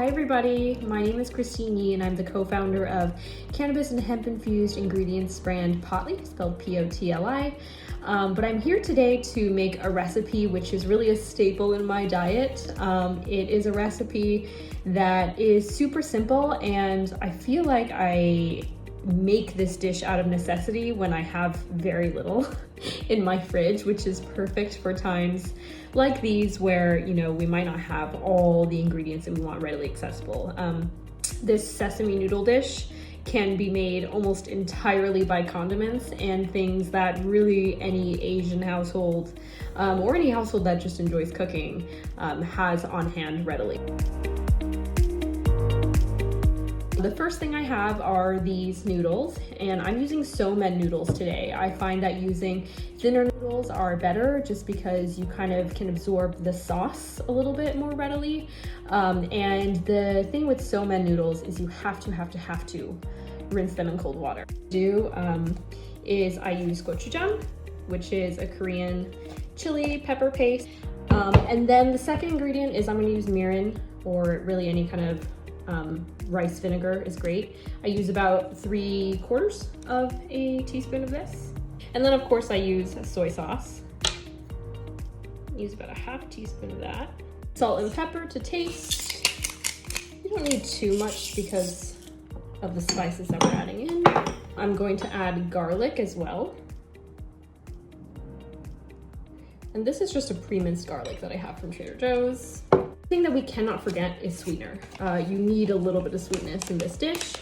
Hi everybody, my name is Christine Yee and I'm the co-founder of cannabis and hemp-infused ingredients brand Potli, spelled P-O-T-L-I. But I'm here today to make a recipe which is really a staple in my diet. It is a recipe that is super simple, and I feel like I make this dish out of necessity when I have very little in my fridge, which is perfect for times like these where, you know, we might not have all the ingredients that we want readily accessible. This sesame noodle dish can be made almost entirely by condiments and things that really any Asian household or any household that just enjoys cooking has on hand readily. The first thing I have are these noodles, and I'm using So-Men noodles today. I find that using thinner noodles are better just because you kind of can absorb the sauce a little bit more readily. And the thing with So-Men noodles is you have to rinse them in cold water. Is I use gochujang, which is a Korean chili pepper paste. And then the second ingredient is I'm gonna use mirin, or really any kind of rice vinegar is great. I use about 3/4 of a teaspoon of this. And then of course I use soy sauce. Use about a half teaspoon of that. Salt and pepper to taste. You don't need too much because of the spices that we're adding in. I'm going to add garlic as well. And this is just a pre-minced garlic that I have from Trader Joe's. The thing that we cannot forget is sweetener. You need a little bit of sweetness in this dish.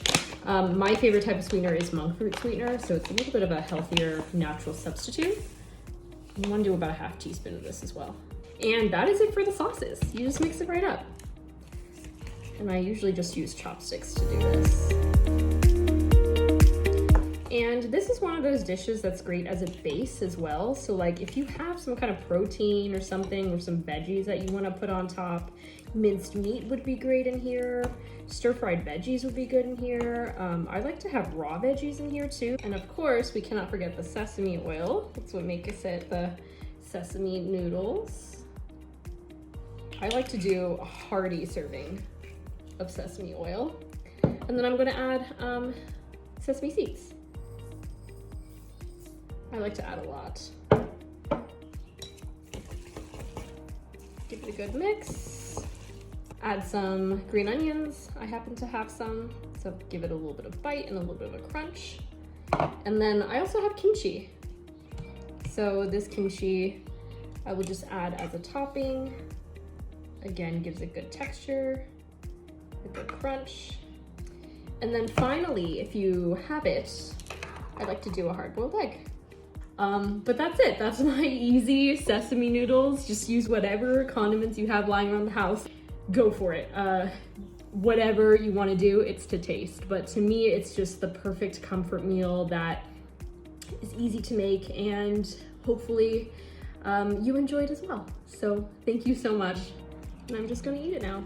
My favorite type of sweetener is monk fruit sweetener, so it's a little bit of a healthier, natural substitute. You want to do about a half teaspoon of this as well. And that is it for the sauces. You just mix it right up. And I usually just use chopsticks to do this. And this is one of those dishes that's great as a base as well. So like if you have some kind of protein or something, or some veggies that you want to put on top, minced meat would be great in here. Stir-fried veggies would be good in here. I like to have raw veggies in here too. And of course, we cannot forget the sesame oil. That's what makes it the sesame noodles. I like to do a hearty serving of sesame oil. And then I'm gonna add sesame seeds. I like to add a lot. Give it a good mix. Add some green onions. I happen to have some, so give it a little bit of bite and a little bit of a crunch. And then I also have kimchi. So this kimchi, I will just add as a topping. Again, gives a good texture, a good crunch. And then finally, if you have it, I like to do a hard-boiled egg. But that's it. That's my easy sesame noodles. Just use whatever condiments you have lying around the house. Go for it. Whatever you want to do, it's to taste. But to me, it's just the perfect comfort meal that is easy to make, and hopefully you enjoy it as well. So thank you so much. And I'm just gonna eat it now.